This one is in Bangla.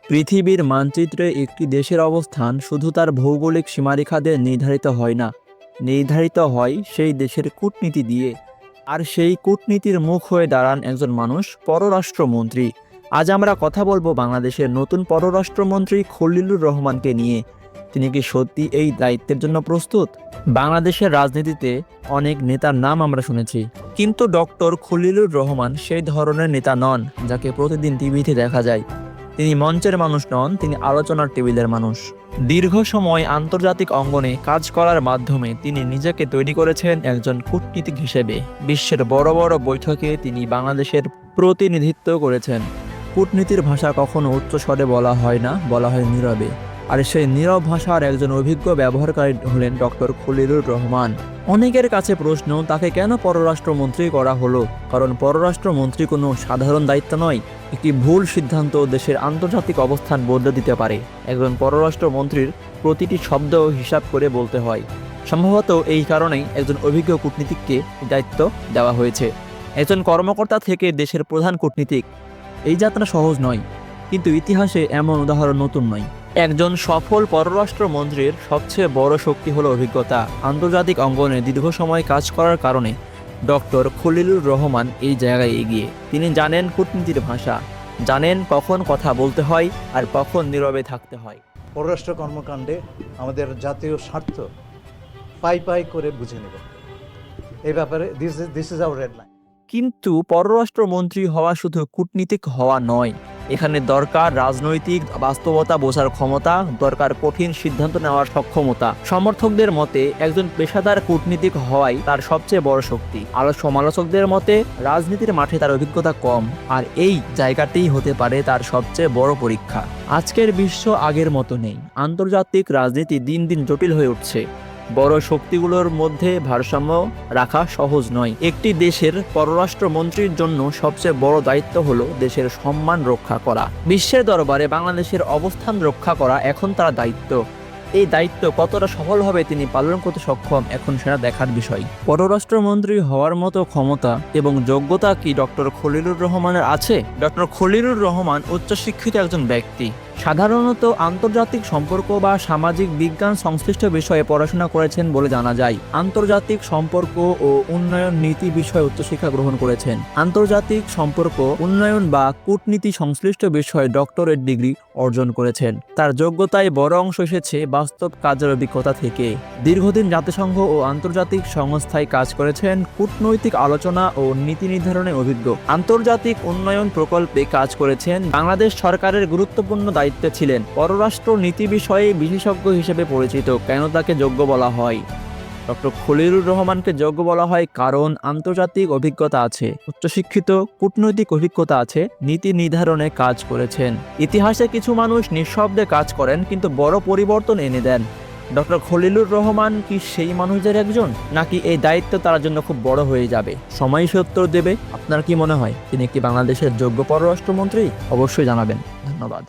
পৃথিবীর মানচিত্রে একটি দেশের অবস্থান শুধু তার ভৌগোলিক সীমারেখা দিয়ে নির্ধারিত হয় না, নির্ধারিত হয় সেই দেশের কূটনীতি দিয়ে। আর সেই কূটনীতির মুখ হয়ে দাঁড়ান একজন মানুষ, পররাষ্ট্রমন্ত্রী। আজ আমরা কথা বলবো বাংলাদেশের নতুন পররাষ্ট্রমন্ত্রী খলিলুর রহমানকে নিয়ে। তিনি কি সত্যি এই দায়িত্বের জন্য প্রস্তুত? বাংলাদেশের রাজনীতিতে অনেক নেতার নাম আমরা শুনেছি, কিন্তু ডক্টর খলিলুর রহমান সেই ধরনের নেতা নন যাকে প্রতিদিন টিভিতে দেখা যায়। তিনি মঞ্চের মানুষ নন, তিনি আলোচনার টেবিলের মানুষ। দীর্ঘ সময় আন্তর্জাতিক অঙ্গনে কাজ করার মাধ্যমে তিনি নিজেকে তৈরি করেছেন একজন কূটনীতিক হিসেবে। বিশ্বের বড় বড় বৈঠকে তিনি বাংলাদেশের প্রতিনিধিত্ব করেছেন। কূটনীতির ভাষা কখনো উচ্চস্বরে বলা হয় না, বলা হয় নীরবে। আর সেই নীরব ভাষার একজন অভিজ্ঞ ব্যবহারকারী হলেন ডক্টর খলিলুর রহমান। অনেকের কাছে প্রশ্ন, তাকে কেন পররাষ্ট্রমন্ত্রী করা হলো? কারণ পররাষ্ট্রমন্ত্রী কোনো সাধারণ দায়িত্ব নয়। একটি ভুল সিদ্ধান্ত দেশের আন্তর্জাতিক অবস্থান বদলে দিতে পারে। একজন পররাষ্ট্রমন্ত্রীর প্রতিটি শব্দ হিসাব করে বলতে হয়। সম্ভবত এই কারণেই একজন অভিজ্ঞ কূটনীতিককে দায়িত্ব দেওয়া হয়েছে। একজন কর্মকর্তা থেকে দেশের প্রধান কূটনীতিক, এই যাত্রা সহজ নয়, কিন্তু ইতিহাসে এমন উদাহরণ নতুন নয়। একজন সফল পররাষ্ট্রমন্ত্রীর সবচেয়ে বড় শক্তি হলো অভিজ্ঞতা। আন্তর্জাতিক অঙ্গনে দীর্ঘ সময় কাজ করার কারণে ডক্টর খলিলুর রহমান এই জায়গায় এগিয়ে। তিনি জানেন কূটনীতির ভাষা, জানেন কখন কথা বলতে হয় আর কখন নীরবে থাকতে হয়। পররাষ্ট্র কর্মকাণ্ডে আমাদের জাতীয় স্বার্থ পাই পাই করে বুঝে নেব, এই ব্যাপারে this is our red line. কিন্তু পররাষ্ট্রমন্ত্রী হওয়া শুধু কূটনীতিক হওয়া নয়, এখানে দরকার রাজনৈতিক বাস্তবতা বোঝার ক্ষমতা, দরকার কঠিন সিদ্ধান্ত নেওয়ার সক্ষমতা। সমর্থকদের মতে একজন পেশাদার কূটনীতিক হওয়াই তার সবচেয়ে বড় শক্তি। সমালোচকদের মতে রাজনীতির মাঠে তার অভিজ্ঞতা কম, আর এই জায়গাতেই হতে পারে তার সবচেয়ে বড় পরীক্ষা। আজকের বিশ্ব আগের মতো নেই। আন্তর্জাতিক রাজনীতি দিন দিন জটিল হয়ে উঠছে। বড় শক্তিগুলোর মধ্যে ভারসাম্য রাখা সহজ নয়। একটি দেশের পররাষ্ট্রমন্ত্রীর জন্য সবচেয়ে বড় দায়িত্ব হলো দেশের সম্মান রক্ষা করা। বিশ্বের দরবারে বাংলাদেশের অবস্থান রক্ষা করা এখন তার দায়িত্ব। এই দায়িত্ব কতটা সফলভাবে তিনি পালন করতে সক্ষম, এখন সেটা দেখার বিষয়। পররাষ্ট্রমন্ত্রী হওয়ার মতো ক্ষমতা এবং যোগ্যতা কি ডক্টর খলিলুর রহমানের আছে? ডক্টর খলিলুর রহমান উচ্চশিক্ষিত একজন ব্যক্তি। সাধারণত আন্তর্জাতিক সম্পর্ক বা সামাজিক বিজ্ঞান সংশ্লিষ্ট বিষয়ে পড়াশোনা করেছেন বলে জানা যায়। আন্তর্জাতিক সম্পর্ক ও উন্নয়ন নীতি বিষয়ে উচ্চশিক্ষা গ্রহণ করেছেন। আন্তর্জাতিক সম্পর্ক, উন্নয়ন বা কূটনীতি সংশ্লিষ্ট বিষয়ে ডক্টরেট ডিগ্রি অর্জন করেছেন। তার যোগ্যতায় বড় অংশ এসেছে বাস্তব কাজের অভিজ্ঞতা থেকে। দীর্ঘদিন জাতিসংঘ ও আন্তর্জাতিক সংস্থায় কাজ করেছেন। কূটনৈতিক আলোচনা ও নীতি নির্ধারণে অভিজ্ঞ। আন্তর্জাতিক উন্নয়ন প্রকল্পে কাজ করেছেন। বাংলাদেশ সরকারের গুরুত্বপূর্ণ দায়িত্বে ছিলেন। পররাষ্ট্র নীতি বিষয়ে বিশেষজ্ঞ হিসেবে পরিচিত। কেন তাকে যোগ্য বলা হয়? ডক্টর খলিলুর রহমানকে যোগ্য বলা হয় কারণ আন্তর্জাতিক অভিজ্ঞতা আছে, উচ্চশিক্ষিত, কূটনৈতিক অভিজ্ঞতা আছে, নীতি নির্ধারণে কাজ করেছেন। ইতিহাসে কিছু মানুষ নিঃশব্দে কাজ করেন কিন্তু বড় পরিবর্তন এনে দেন। ডক্টর খলিলুর রহমান কি সেই মানুষদের একজন, নাকি এই দায়িত্ব তার জন্য খুব বড় হয়ে যাবে? সময়ই উত্তর দেবে। আপনার কি মনে হয় তিনি কি বাংলাদেশের যোগ্য পররাষ্ট্রমন্ত্রী? অবশ্যই জানাবেন। ধন্যবাদ।